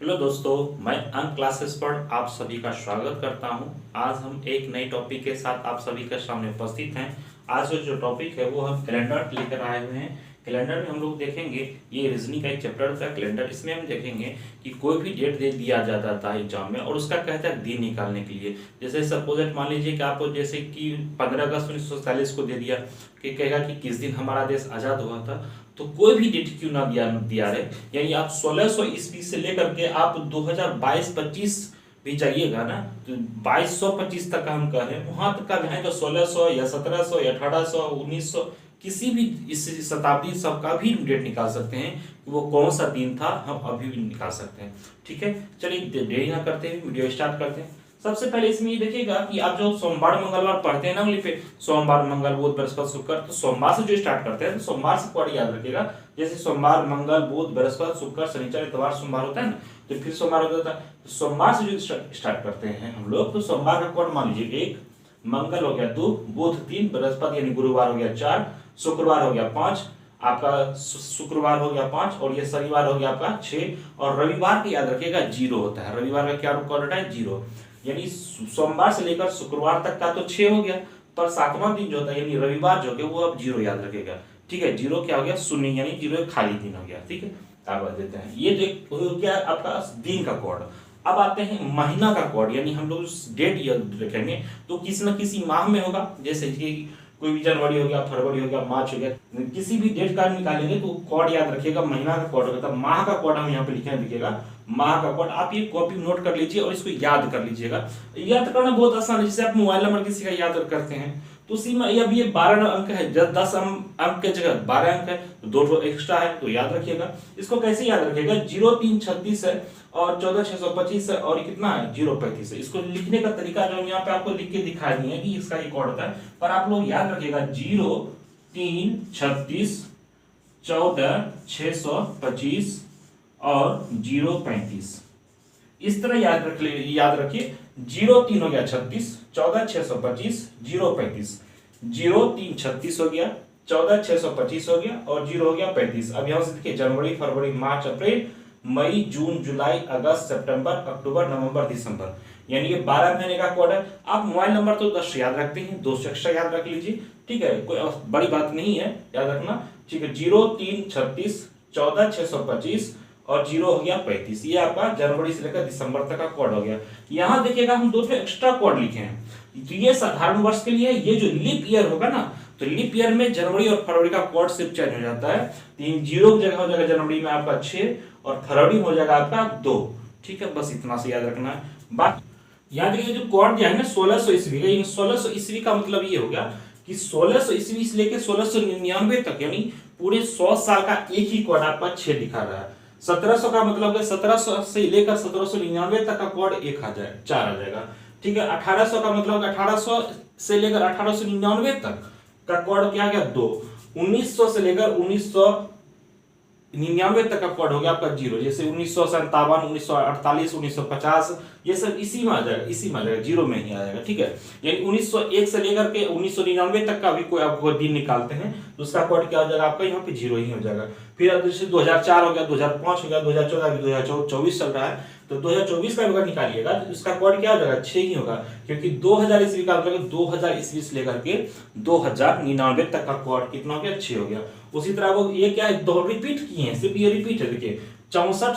Hello दोस्तों, मैं अंक क्लासेस पर आप सभी का स्वागत करता हूं। आज हम एक नए टॉपिक के साथ आप सभी के सामने उपस्थित हैं। आज का जो टॉपिक है वो हम कैलेंडर लेकर आए हुए हैं। कैलेंडर में हम लोग देखेंगे, ये रीजनिंग का एक चैप्टर था कैलेंडर। इसमें हम देखेंगे कि कोई भी डेट दे दिया जाता था एग्जाम में और उसका कहता है दिन निकालने के लिए। जैसे सपोजेट मान लीजिए कि आपको जैसे कि 15 अगस्त 1947 को दे दिया कि कहेगा कि किस दिन हमारा देश आज़ाद हुआ था, तो कोई भी डेट क्यों ना दिया दिया रहे, यानी आप 1600 ईस्वी से लेकर के आप 2022-25 भी जाइएगा ना, तो 2225 तक का हम कह रहे हैं, वहां तक का है तो 1600 या 1700 या 1800 1900 किसी भी इस शताब्दी सब का भी डेट निकाल सकते हैं कि वो कौन सा दिन था, हम अभी भी निकाल सकते हैं। ठीक है, चलिए देरी ना करते हैं, वीडियो स्टार्ट करते हैं। सबसे पहले इसमें ये देखिएगा कि आप जो सोमवार मंगलवार पढ़ते हैं ना उंगली पे, सोमवार मंगल बुध बृहस्पति शुक्र, तो सोमवार से जो स्टार्ट करते हैं तो सोमवार से पढ़ याद रखिएगा। जैसे सोमवार मंगल बुध बृहस्पति शुक्र शनिचर इतवार सोमवार होता है ना, तो फिर सोमवार हो जाता है। तो सोमवार से जो स्टार्ट करते हैं हम लोग, तो सोमवार का कोड मान लीजिए 1, मंगल हो गया 2, बुध 3, बृहस्पति यानी गुरुवार हो गया 4, शुक्रवार हो गया 5, आपका शुक्रवार हो गया 5, और ये शनिवार हो गया आपका 6, और रविवार का याद रखिएगा 0 होता है। रविवार का क्या कोड होता है? 0। यानी सोमवार से लेकर शुक्रवार तक का तो 6 हो गया, पर 7वां दिन जो होता है यानी रविवार जो है वो अब 0 याद रखेगा। ठीक है, 0 क्या हो गया? शून्य, यानी 0 खाली दिन हो गया। ठीक है, आप बता देते हैं। ये जो क्या आपका दिन का कोड। अब आते हैं महीना का कोड, यानी हम लोग डेट याद रखेंगे तो किसी न किसी माह में होगा। जैसे कि कोई भी जनवरी हो गया, फरवरी हो गया, मार्च हो गया, किसी भी डेट का निकालेंगे तो कोड याद रखिएगा, महीना का कोड होगा। माह का कोड हम यहाँ पे लिखे दिखेगा, माह का कोड। आप ये कॉपी नोट कर लीजिए और इसको याद कर लीजिएगा। याद करना बहुत आसान है, जैसे आप मोबाइल नंबर किसी का याद करते हैं तो उसी में अब ये 12 अंक है, 10 अंक के जगह 12 अंक है तो 2 एक्स्ट्रा है, तो याद रखिएगा। इसको कैसे याद रखिएगा? 0336 है और 14625 है और कितना है? 035 है। इसको लिखने का तरीका जो यहाँ पे आपको लिख के दिखा दिए कि इसका ये कोड होता है, पर आप लोग याद रखिएगा 0336 14625 और 035। इस तरह याद रखिए। 03 हो गया 36, 14625, 035। 03 36 हो गया, 14625 हो गया और 0 हो गया 35। अब यहां से देखिए जनवरी फरवरी मार्च अप्रैल मई जून जुलाई अगस्त सितंबर अक्टूबर नवंबर दिसंबर, यानी ये 12 महीने का कोड है। आप मोबाइल नंबर तो 10 याद रखते हैं, 2 एक्स्ट्रा याद रख लीजिए। ठीक है, कोई बड़ी बात नहीं है, याद रखना। ठीक है, 03 36 14625 और 0 हो गया 35। ये आपका जनवरी से लेकर दिसंबर तक का कोड हो गया। यहाँ देखिएगा हम 2 एक्स्ट्रा कोड लिखे हैं, तो ये साधारण वर्ष के लिए। ये जो लीप ईयर होगा ना, तो लीप ईयर में जनवरी और फरवरी का कोड सिर्फ चेंज हो जाता है। 3 0 की जगह हो जाएगा जनवरी में आपका 6 और फरवरी में हो जाएगा आपका 2। ठीक है, बस इतना से याद रखना है। बात याद रखिए, जो कोड जो है ना 1600 ईस्वी का, 1600 ईस्वी का मतलब ये हो गया कि 1600 ईस्वी से लेकर 1699 तक, यानी पूरे 100 साल का एक ही कोड आपका 6 दिखा रहा है। 1700 का मतलब है 1700 से लेकर 1799 तक का कोड 1 आ जाए 4 आ जाएगा। ठीक है, 1800 का मतलब 1800 से लेकर 1899 तक का कोड क्या आ गया? 2। 1900 से लेकर 1999 तक का कोड हो गया आपका 0। जैसे 1957 1948 1950 ये सब इसी में आ जाएगा, इसी में आ जाएगा, 0 में ही आ जाएगा। ठीक है, यानी 1901 से लेकर के 1999 तक का भी कोई आपको दिन निकालते हैं तो उसका कोड क्या हो जाएगा आपका? यहाँ पे 0 ही हो जाएगा। फिर जैसे 2004 हो गया, 2005 हो गया, 2014 2024 चल रहा है, तो 2024 का अगर निकालिएगा तो इसका कोड क्या हो जाएगा? 6 ही होगा, क्योंकि 2000 ईस्वी का मतलब 2000 ईस्वी से लेकर के 2099 तक का कोड कितना हो गया? 6 हो गया। उसी तरह वो ये क्या है, दो रिपीट किए हैं, सिर्फ ये रिपीट है। देखिए 64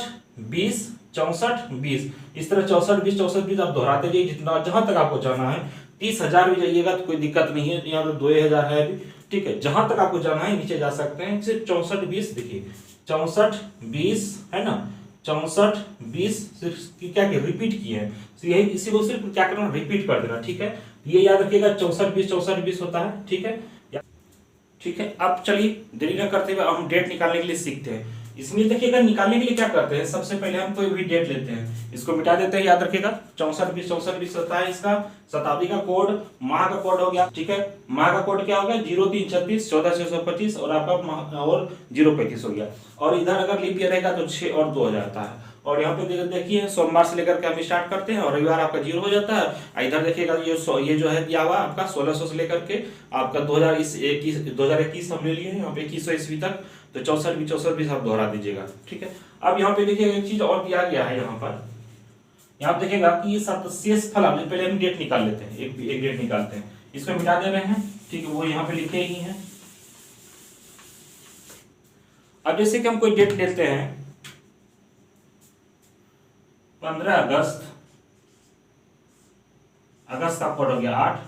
20 64 20, इस तरह 64 20 64 20 आप दोहराते जाइए जितना जहां तक आपको जाना है। 30,000 भी जाइएगा तो कोई दिक्कत नहीं है, यहाँ तो 2000 है अभी। ठीक है, जहां तक आपको जाना है नीचे जा सकते हैं। सिर्फ 64 20 देखिए 64 20 है ना, 64 20 सिर्फ क्या किया? रिपीट किए हैं। तो यही इसी को सिर्फ क्या करना? रिपीट कर देना। ठीक है, ये याद रखिएगा 64 20 होता है। ठीक है, ठीक है। अब चलिए देरी न करते हुए हम डेट निकालने के लिए सीखते हैं। इसमें देखिएगा निकालने के लिए क्या करते हैं, सबसे पहले हम कोई भी डेट लेते हैं, इसको मिटा देते हैं। याद रखिएगा 64 20 होता है इसका शताब्दी का कोड। माह का कोड हो गया। ठीक है, माह का कोड क्या हो गया? 03 36 14625 और आपका और 035 हो गया। और इधर अगर लीप ईयर रहेगा तो 6 और 2 हो जाता है। और यहाँ पे देखिए सोमवार से लेकर के हम स्टार्ट करते हैं और रविवार आपका 0 हो जाता है। इधर देखिएगा ये जो है दिया हुआ आपका 1600 से लेकर के आपका 2021 हम ले लिए हैं यहाँ पे 2100 ईस्वी तक। तो 64 भी सब दोहरा दीजिएगा, ठीक है। अब यहाँ पे देखिए एक चीज और दिया गया है, यहाँ पे देखिएगा कि ये सब शेष फल, पहले हम डेट निकाल लेते हैं, एक डेट निकालते हैं, इसको मिटा दे रहे हैं, ठीक है, वो यहाँ पे लिखे ही हैं। अब जैसे कि हम कोई डेट लेते हैं 15 अगस्त, अगस्त का कोड हो गया 8,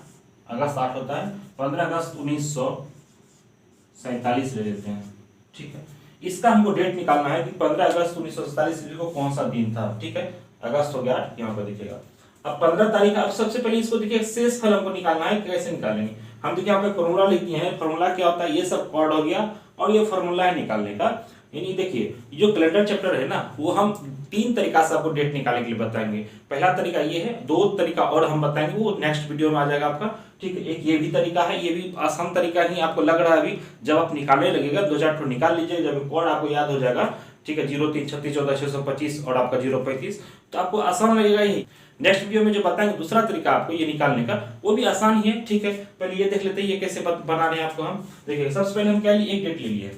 अगस्त 8 होता है, 15 अगस्त 1947 ले लेते हैं, ठीक है। इसका हमको डेट निकालना है कि 15 अगस्त 1947 को कौन सा दिन था, ठीक है। अगस्त हो गया 8, यहाँ पर दिखेगा। अब 15 तारीख, अब सबसे पहले इसको देखिए शेष फल हमको निकालना है, कैसे निकालेंगे हम, देखिए यहाँ पे फॉर्मूला लिखते हैं, फॉर्मूला क्या होता है, ये सब कोड हो गया और ये फॉर्मूला है निकालने का। यानी देखिए जो कैलेंडर चैप्टर है ना, वो हम 3 तरीका से आपको डेट निकालने के लिए बताएंगे। पहला तरीका ये है, 2 तरीका और हम बताएंगे, वो नेक्स्ट वीडियो में आ जाएगा आपका, ठीक है। एक ये भी तरीका है, ये भी आसान तरीका ही आपको लग रहा है अभी, जब आप निकालने लगेगा 2-4 ठो निकाल लीजिए, जब कोड आपको याद हो जाएगा, ठीक है, 033614 और आपका 035, तो आपको आसान लगेगा ही। नेक्स्ट वीडियो में जो बताएंगे दूसरा तरीका आपको ये निकालने का, वो भी आसान ही है, ठीक है। पहले ये देख लेते हैं ये कैसे बना रहे हैं आपको हम। देखिए सबसे पहले हम क्या लिए, एक डेट ले लिए,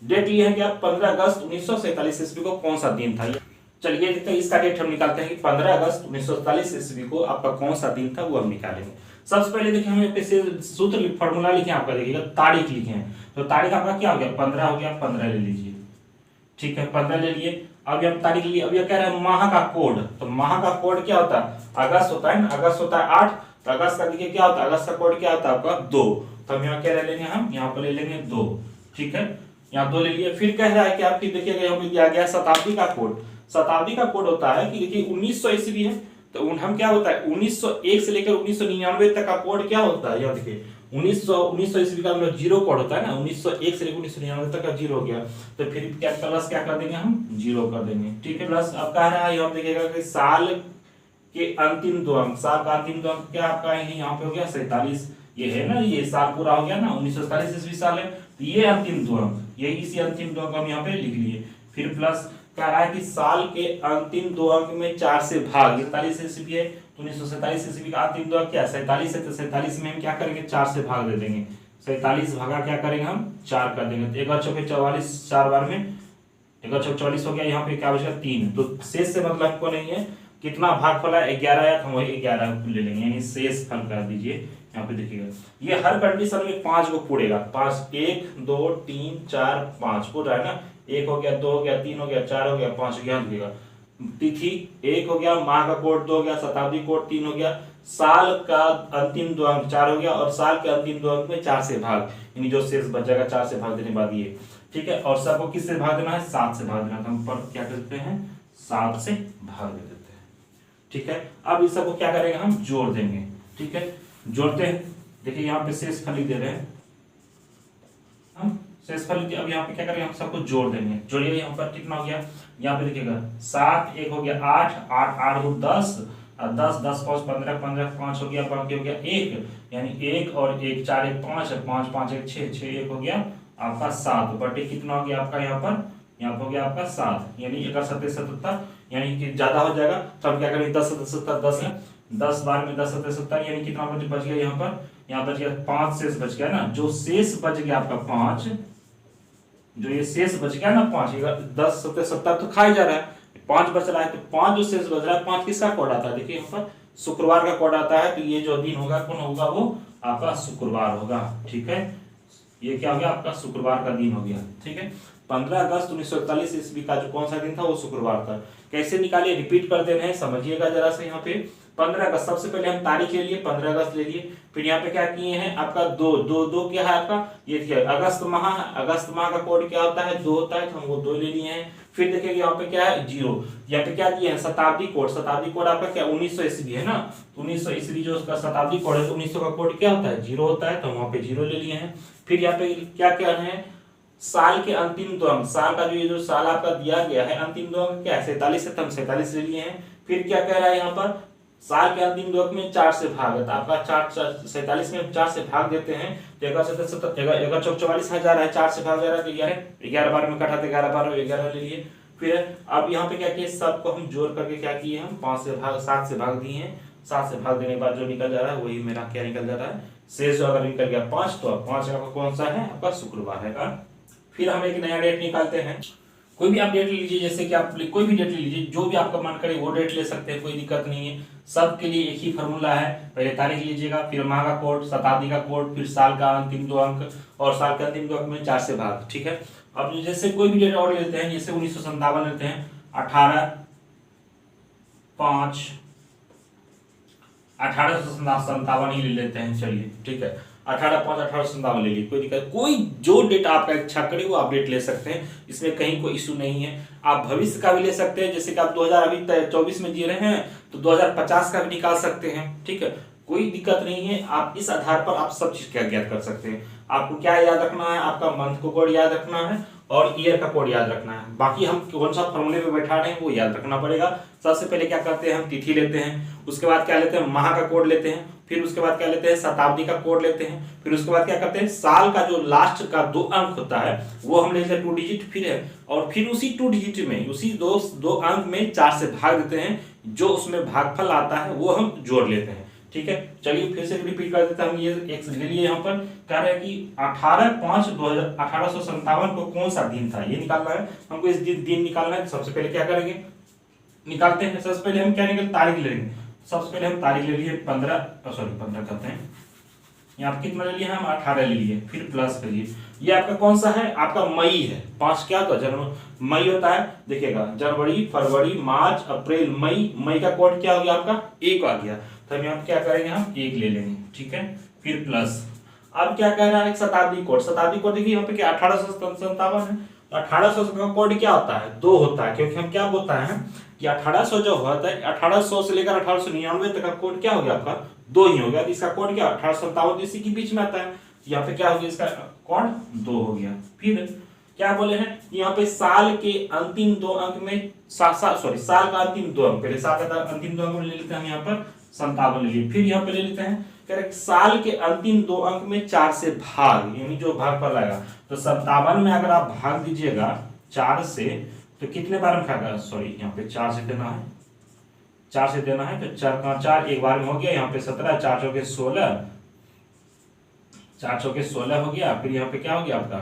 डेट लिए है कि आप 15 अगस्त 1947 ईस्वी को कौन सा दिन था। चलिए देखते हैं इसका डेट हम निकालते हैं कि 15 अगस्त 1947 ईस्वी को आपका कौन सा दिन था, वो हम निकालेंगे। सबसे पहले देखिए हम कैसे सूत्र फॉर्मूला लिखे, आपका देखिएगा तारीख लिखे हैं, तो तारीख आपका क्या हो गया, 15 हो गया, 15 ले लीजिए, ठीक है, 15 ले लिए। अब हम तारीख लिए, अब ये कह रहे हैं माह का कोड, तो माह का कोड क्या होता है, अगस्त होता है ना, अगस्त होता है 8, तो अगस्त का देखिए क्या होता है, अगस्त का कोड क्या होता है आपका 2, तो हम यहाँ क्या ले लेंगे, हम यहाँ पर ले लेंगे 2, ठीक है, यहाँ 2 ले लिए। फिर कह रहा है कि आपकी देखिएगा यहाँ पे दिया गया शताब्दी का कोड, शताब्दी का कोड होता है कि देखिए 1900 ईस्वी है, तो हम क्या होता है 1901 से लेकर 1999 तक का कोड क्या होता है, यहाँ देखिए 1900 ईस्वी का मतलब जीरो कोड होता है ना, 1901 से लेकर 1999 तक का जीरो हो गया, तो फिर क्या प्लस क्या कर देंगे हम, जीरो कर देंगे, ठीक है। प्लस अब कह रहा है यहाँ देखिएगा कि साल के अंतिम 2 अंक, साल का अंतिम 2 अंक क्या आपका है, यहाँ पे हो गया 47, ये है ना, ये साल पूरा हो गया ना, 1947 ईस्वी साल है, तो ये अंतिम 2 अंक, ये इसी अंतिम 2 अंक हम यहाँ पे लिख लिए। फिर प्लस कह रहा है कि साल के अंतिम 2 अंक में 4 से भाग, 47 ईस्वी है तो 1947 ईस्वी का अंतिम 2 अंक क्या 47 है, तो 47 में हम क्या करेंगे 4 से भाग दे देंगे, 47 भागा क्या करेंगे हम 4 कर देंगे, तो 1 चौके 44, 4 बार में 1 चौके 44 हो गया, यहाँ पे क्या बचेगा 3, तो शेष से मतलब हमको नहीं है, कितना भागफल है 11 है, तो हम वही 11 ले लेंगे, यानी शेष फल कर दीजिए। यहाँ पे देखिएगा ये हर कंडीशन में 5 को पूरेगा, 5, 1 2 3 4 5 पूरा है ना, 1 हो गया, 2 हो गया, 3 हो गया, 4 हो गया, 5 हो गया, देखिएगा तिथि 1 हो गया, माह का कोड 2 हो गया, शताब्दी कोड 3 हो गया, साल का अंतिम 2 अंक 4 हो गया, और साल के अंतिम 2 अंक में 4 से भाग, यानी जो शेष बच जाएगा 4 से भाग देने बाद ये, ठीक है। और सबको किससे भाग देना है, 7 से भाग देना, तो हम पर क्या करते हैं 7 से भाग दे देते हैं, ठीक है। अब इस सबको क्या करेंगे हम जोड़ देंगे, ठीक है, जोड़ते हैं। देखिए यहाँ पे शेष फल दे रहे हैं हम, शेष फल, अब यहाँ पे क्या करेंगे हम सबको जोड़ देंगे, जोड़िए यहाँ पर कितना हो गया, यहाँ पे देखिएगा 7, 1 हो गया 8, 8 8 हो 10, 10 10 5 15, 15 5 हो गया, बाकी हो गया 1, यानी 1 और 1 4 1 5, 5 5 1 6, 6 1 हो गया आपका 7, बटे कितना हो गया आपका यहाँ पर हो गया आपका 7, यानी 1 7 77, यानी कि ज्यादा हो जाएगा, तो हम क्या करेंगे 10 77 10 है, 10 बार में 10 77, यानी कितना बच गया यहाँ बच गया 5 शेष बच गया ना, जो शेष बच गया आपका 5, जो ये शेष बच गया ना 5, 10 77 तो खाई जा रहा है, 5 बच रहा है, तो 5 जो शेष बच रहा है 5 किसका कोड आता है, देखिए यहाँ पर शुक्रवार का कोड आता है, तो ये जो दिन होगा कौन होगा, वो आपका शुक्रवार होगा, ठीक है। ये क्या हो गया आपका शुक्रवार का दिन हो गया, ठीक है। 15 अगस्त 1941 ईस्वी का जो कौन सा दिन था वो शुक्रवार था। कैसे निकालिए, रिपीट कर दे रहे हैं, समझिएगा जरा से। यहाँ पे 15 अगस्त, सबसे पहले हम तारीख ले लिए 15 अगस्त ले लिए, फिर यहाँ पे क्या किए हैं आपका 2 क्या है आपका, ये देखिए अगस्त माह, अगस्त माह का कोड क्या होता है 2 होता है, तो हम वो 2 ले लिए हैं। फिर देखिए यहाँ पे क्या है 0, यहाँ पे क्या दिए हैं शताब्दी कोड, शताब्दी कोड आपका क्या 1900 ईस्वी है ना, 1900 ईस्वी जो उसका शताब्दी कोड है, तो 1900 का कोड क्या होता है 0 होता है, तो वहाँ पे 0 ले लिए हैं। फिर यहाँ पे क्या क्या है, साल के अंतिम 2 अंक, साल का जो साल आपका दिया गया है अंतिम 2 अंक क्या है 47 है, तो हम 47 ले लिए हैं। फिर क्या कह रहा है यहाँ पर, साल के अंतिम 2 अंक में 4 से भाग है, तो आपका 47 में 4 से भाग देते हैं, तो 1 चौक 44 हजार है, 4 से भाग जा रहा है, तो 11 बार में कटा, 11 बार 11 ले लिए। फिर अब यहाँ पे क्या किए, सबको हम जोड़ करके क्या किए, हम 5 से भाग 7 से भाग दिए हैं, 7 से भाग देने के बाद जो निकल जा रहा है वही मेरा क्या निकल जा रहा है, शेष जो अगर निकल गया 5, तो 5 का कौन सा है आपका शुक्रवार है का। फिर हम एक नया डेट निकालते हैं। कोई भी आप डेट ले लीजिए, जैसे कि आप कोई भी डेट ले लीजिए, जो भी आपका मन करे वो डेट ले सकते हैं, कोई दिक्कत नहीं है। सबके लिए एक ही फॉर्मूला है, पहले तारीख लीजिएगा, फिर माह का कोड, शताब्दी का कोड, फिर साल का अंतिम 2 अंक, और साल के अंतिम 2 अंक में 4 से भाग। ठीक है। अब जैसे कोई भी डेट और लेते हैं, जैसे 1957 लेते हैं, 1857 ही ले लेते हैं, चलिए ठीक है, 18/5/1857 ले लीजिए, कोई दिक्कत, कोई जो डेट आपका इच्छा करे वो आप डेट ले सकते हैं, इसमें कहीं कोई इशू नहीं है। आप भविष्य का भी ले सकते हैं, जैसे कि आप 2024 में जी रहे हैं तो 2050 का भी निकाल सकते हैं। ठीक है, कोई दिक्कत नहीं है। आप इस आधार पर आप सब चीज क्या ज्ञात कर सकते हैं। आपको क्या याद रखना है, आपका मंथ को कोड याद रखना है और ईयर का कोड याद रखना है। बाकी हम कौन सा फॉर्मूले पे बैठा रहे हैं वो याद रखना पड़ेगा। सबसे पहले क्या करते हैं, हम तिथि लेते हैं, उसके बाद क्या लेते हैं, माह का कोड लेते हैं, फिर उसके बाद क्या लेते हैं, शताब्दी का कोड लेते हैं, फिर उसके बाद क्या करते हैं, साल का जो लास्ट का 2 अंक होता है वो हम लेते हैं 2 डिजिट, फिर है, और फिर उसी 2 डिजिट में, उसी दो अंक में 4 से भाग देते हैं, जो उसमें भागफल आता है वो हम जोड़ लेते हैं। ठीक है, चलिए फिर से रिपीट कर देते हैं। हम ये एक ले लिए, यहाँ पर कह रहे हैं कि 18/5/1857 को कौन सा दिन था ये निकालना है हमको, इस दिन निकालना है। सबसे पहले क्या करेंगे, निकालते हैं। सबसे पहले हम क्या निकालेंगे, तारीख ले लेंगे। सबसे पहले हम तारीख ले लिए 15 करते हैं, यहाँ पे कितना ले लिया हम, 18 ले लिए, फिर प्लस करिए। ये आपका कौन सा है, आपका मई है। 5 क्या होता है, जनवरी, मई होता है, देखिएगा, जनवरी, फरवरी, मार्च, अप्रैल, मई। मई का कोड क्या हो गया आपका, 1 आ गया, तो हम यहाँ क्या करेंगे, हम 1 ले लेंगे। ठीक है, फिर प्लस। अब क्या कह रहा है, शताब्दी कोड। शताब्दी कोड देखिए यहाँ पे क्या 1857 है, 1800 का कोड क्या होता है, 2 होता है, क्योंकि हम क्या बोलता है कि 1800 जो होता है, 1800 से लेकर 1899 तक का कोड क्या हो गया आपका, 2 ही हो गया। तो इसका कोड क्या, 1857 इसी के बीच में आता है, यहाँ पे क्या हो गया, इसका कोड 2 हो गया। फिर क्या बोले हैं, यहाँ पे साल के अंतिम 2 अंक में साल का अंतिम 2 अंक, पहले साल का अंतिम 2 अंक ले लेते हैं हम, यहाँ पर 57 ले लिए। फिर यहाँ पे ले लेते हैं, कह रहे साल के अंतिम 2 अंक में 4 से भाग, यानी जो भागफल आएगा, तो 57 में अगर आप भाग दीजिएगा 4 से, तो कितने बार में खाएगा, सॉरी यहाँ पे 4 से देना है, 4 से देना है, तो 4 का 4 एक बार में हो गया, यहाँ पे 17, 4 चौके 16, 4 चौके 16 हो गया। फिर यहाँ पे क्या हो गया आपका,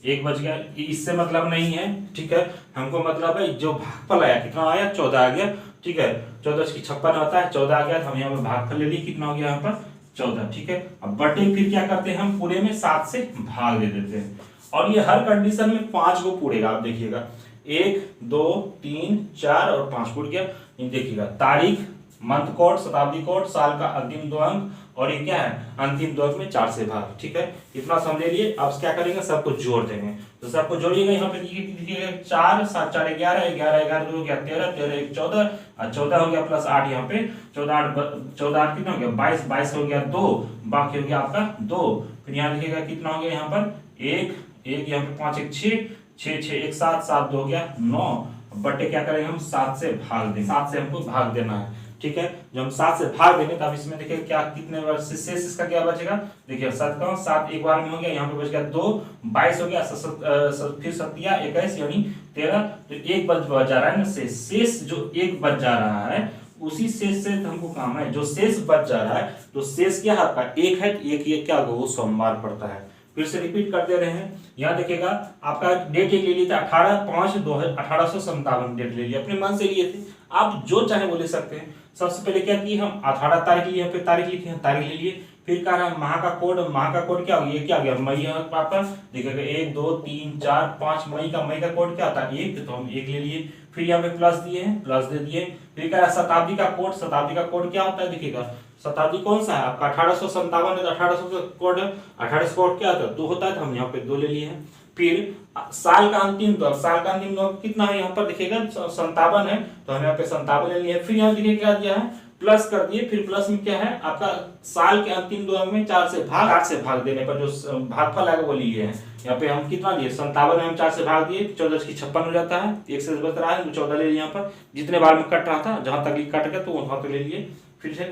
1 बच गया। इससे मतलब नहीं है, ठीक है, हमको मतलब है जो भागफल आया, कितना आया, 14 आ गया। ठीक है, 14 की 56 होता है, 14 आ गया, तो हम यहाँ पे भागफल ले लिए, कितना हो गया यहाँ पर, 14। ठीक है, अब बटे फिर क्या करते हैं, हम पूरे में 7 से भाग दे देते हैं, और ये हर कंडीशन में 5 को पूरेगा। आप देखिएगा, 1 2 3 4 और 5 पूर गया। देखिएगा, तारीख, मंथ कोड, शताब्दी कोड, साल का अंतिम 2 अंक, और ये क्या है, अंतिम 2 अंक में 4 से भाग। ठीक है, इतना समझ लिए। अब क्या करेंगे, सबको जोड़ देंगे, तो सबको जोड़िएगा। यहाँ पे देखिए 4 7 4 11 11 11 2 गया 13 13 1 14 और 14 हो गया प्लस 8, यहाँ पे 14 8 कितना हो गया, 22 22 हो गया 2, बाकी हो गया आपका 2। फिर यहाँ देखिएगा कितना हो गया, यहाँ पर 1 1, यहाँ पे 5 1 6 6 6 1 7 7 2 हो गया 9, बटे क्या करेंगे हम, 7 से भाग देंगे, 7 से हमको भाग देना है। ठीक है, जब हम 7 से भाग देंगे तब इसमें देखिए क्या, कितने बार शेष इसका क्या बचेगा, देखिए 7 एक बार में हो गया, यहाँ पे बच गया 2, 22 हो गया, फिर 7 21 यानी 13, तो 1 बच जा रहा है ना, शेष जो 1 बच जा रहा है, उसी शेष से हमको काम है, जो शेष बच जा रहा है, तो शेष क्या है आपका 1 है, 1 ये क्या होगा, वो सोमवार पड़ता है। फिर से रिपीट कर दे रहे हैं, यहाँ देखिएगा आपका डेट एक ले लिए थे, 18/5/1857 डेट ले लिया, अपने मन से लिए थे, आप जो चाहे वो ले सकते हैं। सबसे पहले क्या किए हम, 18 तारीख लिए, फिर तारीख लिखे हैं, तारीख ले लिए। फिर कह रहा है माह का कोड, माह का कोड क्या हो गया, ये क्या हो गया, मई आपका, देखिएगा 1 2 3 4 5 मई का कोड क्या होता है 1, तो हम 1 ले लिए। फिर यहाँ पे प्लस दिए हैं, प्लस दे दिए। फिर कह रहा है शताब्दी का कोड, शताब्दी का कोड क्या होता है, देखिएगा शताब्दी कौन सा है आपका, 1857 है, तो 1800 का कोड, 1800 कोड क्या होता है 2 होता है, तो हम यहाँ पे 2 ले लिए हैं। फिर साल का अंतिम 2, साल का अंतिम 2 कितना है, यहाँ पर देखिएगा 57 है, तो हम यहाँ पे 57 ले लिए। फिर यहाँ देखिए क्या दिया है, प्लस कर दिए। फिर प्लस में क्या है आपका, साल के अंतिम 2 अंक में 4 से भाग देने पर जो भागफल आएगा वो लिए हैं। यहाँ पे हम कितना दिए, 57 में हम 4 से भाग दिए, 14 की 56 हो जाता है, 1 से बच रहा है, तो 14 ले लिए। यहाँ पर जितने बार में कट रहा था, जहां तक कट गया तो वहां तक ले लिए। फिर से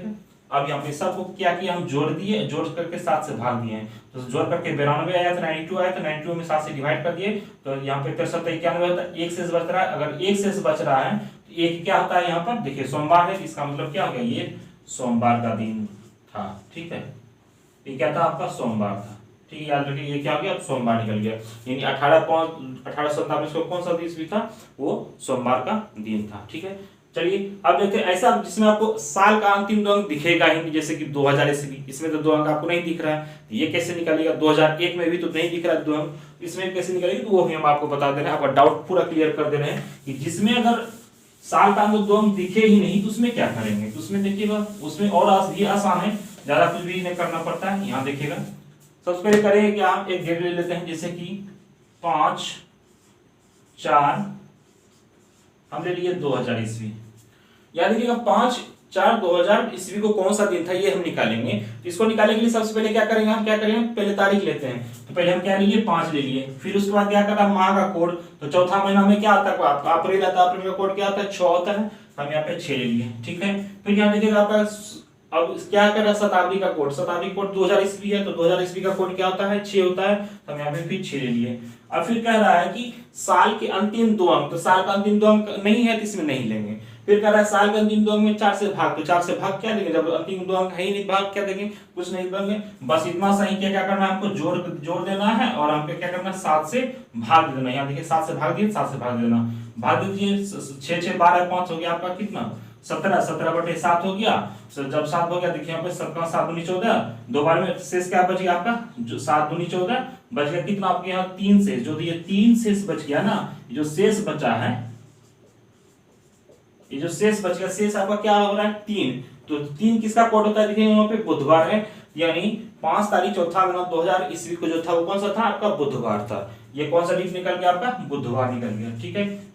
अब यहाँ पे सबको क्या किया, हम जोड़ दिए, जोड़ करके 7 से भाग दिए, तो जोड़ करके 92 आया, तो 92 आया, तो 92 में 7 से डिवाइड कर दिए, तो यहाँ पे 63 91 होता है, 1 शेष बच रहा है। अगर 1 शेष बच रहा है तो 1 क्या होता है, यहाँ पर देखिए सोमवार है, इसका मतलब क्या हो गया, ये सोमवार का दिन था। ठीक है, ये क्या था आपका, सोमवार था। ठीक है, याद रखिए ये क्या हो गया, सोमवार निकल गया। यानी 18/5/1897 को कौन सा ईस्वी था, वो सोमवार का दिन था। ठीक है, चलिए अब देखते हैं ऐसा जिसमें आपको साल का अंतिम दो अंक दिखेगा ही नहीं, जैसे कि 2000 ईस्वी, इसमें तो दो अंक आपको नहीं दिख रहा है, ये कैसे निकालिएगा। 2001 में भी तो नहीं दिख रहा है दो अंक, इसमें कैसे निकालेंगे, तो वो भी हम आपको बता दे रहे हैं, आपका डाउट पूरा क्लियर कर दे रहे हैं कि जिसमें अगर साल का अंक दो अंक दिखे ही नहीं तो उसमें क्या करेंगे। तो उसमें देखिएगा, उसमें और ये आसान है, ज्यादा कुछ भी नहीं करना पड़ता है। यहाँ देखिएगा, सबसे पहले करेंगे कि आप एक डेट ले लेते हैं, जैसे कि 5/4 हम ले लिए 2000 ईस्वी। याद रखिएगा 5/4/2000 ईस्वी को कौन सा दिन था ये हम निकालेंगे। तो इसको निकालने के लिए सबसे पहले क्या करेंगे, हम क्या करेंगे, पहले तारीख लेते हैं। तो पहले हम क्या ले लिए, 5 ले लिए। फिर उसके बाद क्या करा, माह का कोड। तो चौथा महीना में क्या आता है आपका, अप्रैल आता है, अप्रैल का कोड क्या आता है, 6 होता है, हम यहाँ पे 6 ले लिए। ठीक है, फिर यहाँ देखिएगा आपका अब क्या कर रहा है, शताब्दी का कोड। शताब्दी कोड 2000 ईस्वी है, तो 2000 ईस्वी का कोड क्या होता है, 6 होता है, तो हम यहाँ पे फिर 6 ले लिए। अब फिर कह रहा है कि साल के अंतिम दो अंक, तो साल का अंतिम दो अंक नहीं है तो इसमें नहीं लेंगे। फिर कह रहा है साल के अंतिम दो अंक में 4 से भाग, तो 4 से भाग क्या देंगे, जब अंतिम दो अंक है ही नहीं, भाग क्या देंगे, कुछ नहीं देंगे। बस इतना सही क्या करना है, हमको जोड़ देना है, और हमको क्या करना है, 7 से भाग देना। यहाँ देखिए 7 से भाग दिए, 7 से भाग देना, भाग दीजिए, 6 6 12 5 हो गया आपका कितना, 17, 17/7 हो गया। जब 7 हो गया, देखिए यहाँ पे 7 7 दूनी 14, दो बार में शेष क्या बच गया आपका, जो 7 दूनी 14 बच गया कितना आपके यहाँ 3 शेष, जो ये 3 शेष बच गया ना, जो शेष बचा है, ये जो शेष बच गया, शेष आपका क्या हो रहा है, 3। तो 3 किसका कोड होता है, देखिए यहाँ पे बुधवार है, यानी 5 तारीख चौथा महीना 2000 ईस्वी को जो था वो कौन सा था, आपका बुधवार था। ये कौन सा दिन निकल गया आपका, बुधवार निकल गया। ठीक है,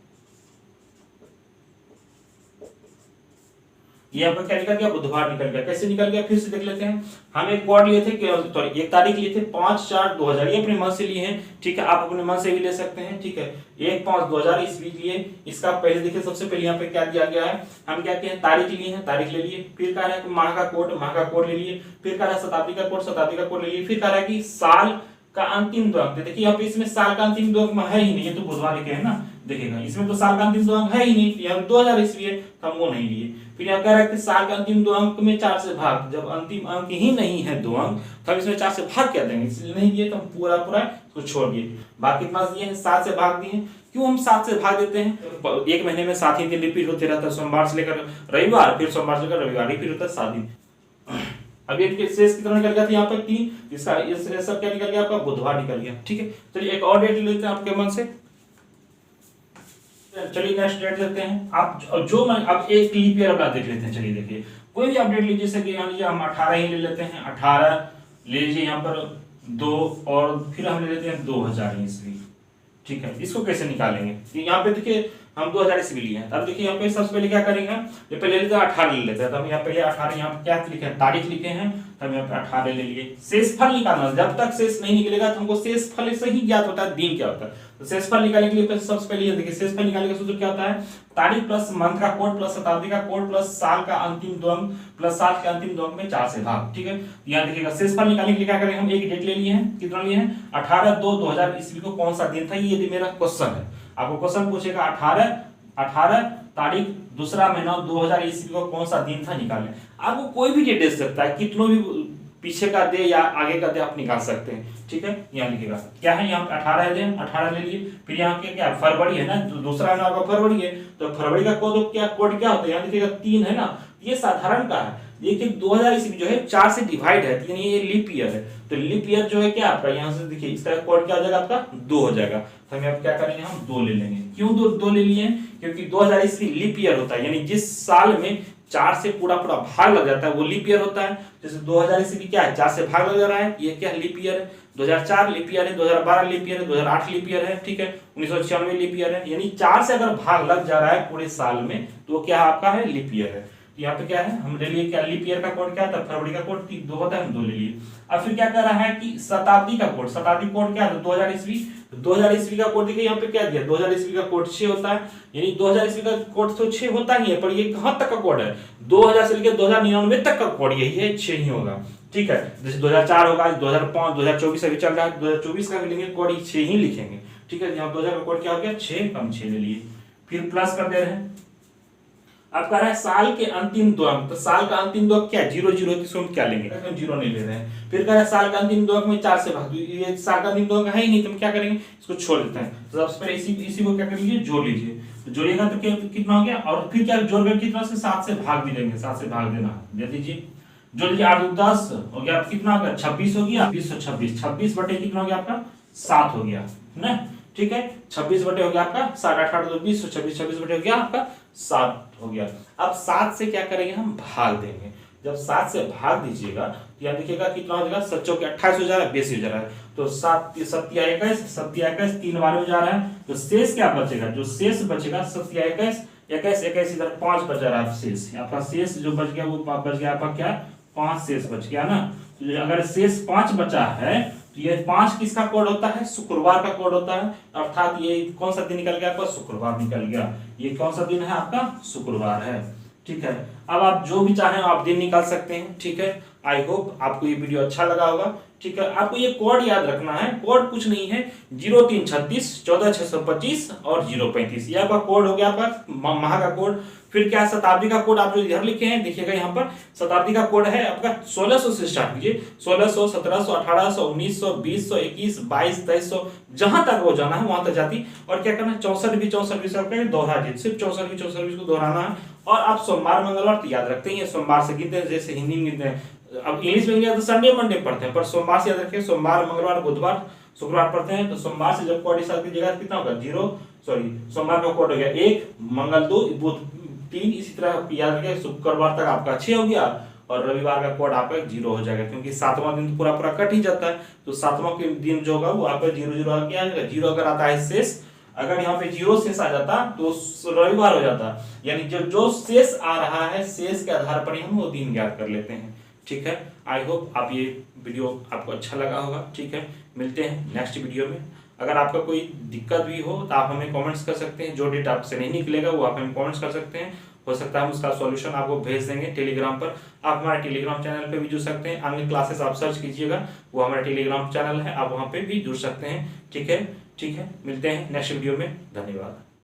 ये आपका क्या निकल गया, बुधवार निकल गया। कैसे निकल गया, फिर से देख लेते हैं। हम एक कोड लिए थे, सॉरी एक तारीख लिए थे 5/4/2000, ये अपने मन से लिए हैं। ठीक है, आप अपने मन से भी ले सकते हैं। ठीक है, 1/5/2000 ईस्वी लिए। इसका पहले देखिए, सबसे पहले यहाँ पे क्या दिया गया है, हम क्या किए, तारीख लिए हैं, तारीख ले लिए। फिर कह रहा है माह का कोड ले लिए। फिर कह रहा है शताब्दी का कोड ले लिए। फिर कह रहा है कि साल का अंतिम दो अंक, देखिए यहाँ पे इसमें साल का अंतिम दो अंक है ही नहीं, ये तो बुधवार लिखे है ना, देखिएगा इसमें तो साल का अंतिम दो अंक है ही नहीं, यहाँ 2000 ईस्वी है, तो हम वो नहीं लिए। फिर यहाँ कह रहा है कि साल का अंतिम दो अंक में 4 से भाग, जब अंतिम अंक ही नहीं है दो अंक, तो हम इसमें 4 से भाग क्या देंगे, इसलिए नहीं दिए, तो हम पूरा इसको छोड़ दिए। बाकी कितना दिए हैं, 7 से भाग दिए। क्यों हम 7 से भाग देते हैं, एक महीने में 7 ही दिन रिपीट होते रहता है, सोमवार से लेकर रविवार, फिर सोमवार से लेकर रविवार रिपीट होता है 7 दिन। अब ये शेष कितना निकल गया था, यहाँ पर 3, इसका ये सब क्या निकल गया आपका, बुधवार निकल गया। ठीक है, चलिए एक और डेट लेते हैं आपके मन से। चलिए नेक्स्ट डेट लेते हैं आप, जो मैं अब एक लीप ईयर अपना देख लेते हैं। चलिए देखिए, कोई भी अपडेट लीजिए, जैसे कि यहाँ लीजिए हम 18 ही ले लेते हैं, 18 ले लीजिए, यहाँ पर 2, और फिर हम ले लेते हैं 2000 ईस्वी। ठीक है, इसको कैसे निकालेंगे, यहाँ पे देखिए हम 2000 ईस्वी लिए हैं। अब देखिए यहाँ पे सबसे पहले क्या करेंगे, ये पहले लेते हैं 18 ले लेते हैं, तो हम यहाँ पहले 18 यहाँ क्या लिखे हैं, तारीख लिखे हैं, तो हम यहाँ पे 18 ले लिए। शेषफल निकालना, जब तक शेष नहीं निकलेगा तो हमको शेषफल से ही ज्ञात होता है दिन क्या होता है। तो शेषफल निकालने के लिए सबसे पहले ये देखिए, शेषफल निकालने का सूत्र क्या होता है, तारीख प्लस मंथ का कोड प्लस शताब्दी का कोड प्लस साल का अंतिम दो अंक प्लस साल के अंतिम दो अंक में 4 से भाग। ठीक है, यहाँ देखिएगा शेषफल निकालने के लिए क्या करेंगे, हम एक डेट ले लिए हैं, कितना लिए हैं, 18/2/2000 ईस्वी को कौन सा दिन था, ये यदि मेरा क्वेश्चन है, आपको क्वेश्चन पूछेगा 18 तारीख दूसरा महीना 2000 ईस्वी को कौन सा दिन था, निकालें। आपको कोई भी डेट दे सकता है, कितनों भी पीछे का दे या आगे का दे आप निकाल सकते हैं। ठीक है, यहाँ लिखिएगा क्या है, यहाँ 18 दे, 18 ले लिए। फिर यहाँ क्या फरवरी है ना, दूसरा महीना आपका फरवरी है, तो फरवरी का कोड क्या होता है, यहाँ देखिएगा 3 है ना, ये साधारण का है। देखिए 2000 ईस्वी जो है 4 से डिवाइड है, यानी ये लीप ईयर है, तो लीप ईयर जो है क्या आपका, यहाँ से देखिए इसका कोड क्या हो जाएगा, आपका 2 हो जाएगा। तो हम क्या करेंगे, हम 2 ले लेंगे। क्यों 2 ले लिए हैं, क्योंकि 2000 ईस्वी लीप ईयर होता है, यानी जिस साल में 4 से पूरा भाग लग जाता है वो लीप ईयर होता है। जैसे 2000 ईस्वी क्या है, 4 से भाग लग जा रहा है, ये क्या लीप ईयर है। 2004 लीप ईयर है, 2012 लीप ईयर है, 2008 लीप ईयर है। ठीक है, 1996 लीप ईयर है, यानी 4 से अगर भाग लग जा रहा है पूरे साल में तो क्या आपका है, लीप ईयर है। यहाँ पे क्या है, हम ले लिए क्या, लीप ईयर का कोड क्या था, फरवरी का कोड 2 होता है, हम 2 ले लिए। अब फिर क्या कर रहा है कि शताब्दी का कोड, शताब्दी कोड क्या है, 2000 ईस्वी। 2000 ईस्वी का कोड देखिए यहाँ पे क्या दिया, 2000 ईस्वी का कोड 6 होता है, यानी 2000 ईस्वी का कोड तो 6 होता ही है, पर ये कहां तक का कोड है, 2000 से लेकर 2099 तक का कोड यही है, 6 ही होगा। ठीक है, जैसे 2004 होगा, 2005, 2024 अभी चल रहा है, 2024 का भी लेंगे कोड 6 ही लिखेंगे। ठीक है, यहाँ 2000 का कोड क्या हो गया, 6, हम 6 ले लिए। फिर प्लस कर दे रहे हैं। अब कह रहा है साल के अंतिम दो अंक, तो साल का अंतिम दो अंक क्या है, 0 0, इसको हम क्या लेंगे, हम 0 नहीं ले रहे हैं। फिर कह रहा है साल का अंतिम दो अंक में 4 से भाग दो, ये साल का अंतिम दो अंक है ही नहीं, तो हम क्या करेंगे, इसको छोड़ देते हैं। तो सबसे पहले इसी को क्या कर लीजिए, जोड़ लीजिए। तो जोड़िएगा तो कितना हो गया, और फिर क्या जोड़ कर कितना से 7 से भाग भी देंगे, 7 से भाग देना दे दीजिए। जोड़ लीजिए 8 2 10 हो गया, कितना हो गया 26 हो गया, 2026, 26 बटे कितना हो गया आपका 7 हो गया ना, ठीक है। 26 बटे हो गया आपका 7, 8 8 2 20, 26 26 बटे हो गया आपका 7 हो गया। अब 7 से क्या करेंगे, हम भाग देंगे। जब 7 से भाग दीजिएगा तो यहाँ देखिएगा कितना हो जाएगा, 7 चौके 28 हो जा रहा है, 82 हो जा रहा है। तो 7 7 21 3 बार में जा रहा है, तो शेष क्या बचेगा, जो शेष बचेगा 7 21 21 इधर 5 बच रहा है शेष। आपका शेष जो बच गया वो बच गया आपका क्या, 5 शेष बच गया ना। तो अगर शेष 5 बचा है तो ये 5 किसका कोड होता है, शुक्रवार का कोड होता है। अर्थात ये कौन सा दिन निकल गया आपका, शुक्रवार निकल गया। ये कौन सा दिन है आपका, शुक्रवार है, ठीक है। अब आप जो भी चाहें आप दिन निकाल सकते हैं, ठीक है। आई होप आपको ये वीडियो अच्छा लगा होगा, ठीक है। आपको ये कोड याद रखना है, कोड कुछ नहीं है, 0336 14625 और 035, ये आपका कोड हो गया, आपका माह का कोड। फिर क्या शताब्दी का कोड आप जो इधर लिखे हैं देखिएगा, यहाँ पर शताब्दी का कोड है आपका 1600 से स्टार्ट कीजिए, 1600 1700 1800 1900 2000 21 22 2300, जहां तक वो जाना है वहां तक जाती। और क्या करना है, 64 भी 64 दोहरा दीजिए, सिर्फ 64 भी को दोहराना है। और आप सोमवार मंगलवार तो याद रखते हैं, सोमवार से गिनते हैं, जैसे हिंदी में गिनते हैं। अब इंग्लिश में तो संडे मंडे पढ़ते हैं, पर सोमवार से याद रखिए, सोमवार मंगलवार बुधवार शुक्रवार पढ़ते हैं। तो सोमवार से जब कोड हिसाब कीजिएगा कितना होगा, 0 सोमवार का कोड हो गया 1, मंगल 2, बुध 3, इसी तरह याद रखिए शुक्रवार तक आपका 6 हो गया, और रविवार का कोड आपका 0 हो जाएगा, क्योंकि 7वां दिन तो पूरा पूरा कट ही जाता है। तो 7वां के दिन जो होगा वो आपका 0 0 आ गया, 0 अगर आता है शेष, अगर यहाँ पे 0 शेष आ जाता तो रविवार हो जाता, यानी जो शेष आ रहा है शेष के आधार पर हम वो दिन ज्ञात कर लेते हैं, ठीक है। आई होप आप ये वीडियो आपको अच्छा लगा होगा, ठीक है। मिलते हैं नेक्स्ट वीडियो में। अगर आपका कोई दिक्कत भी हो तो आप हमें कमेंट्स कर सकते हैं, जो डेट आपसे नहीं निकलेगा वो आप हमें कमेंट्स कर सकते हैं, हो सकता है हम उसका सॉल्यूशन आपको भेज देंगे टेलीग्राम पर। आप हमारे टेलीग्राम चैनल पे भी जुड़ सकते हैं, अन्य क्लासेस आप सर्च कीजिएगा, वो हमारा टेलीग्राम चैनल है, आप वहाँ पे भी जुड़ सकते हैं, ठीक है। मिलते हैं नेक्स्ट वीडियो में, धन्यवाद।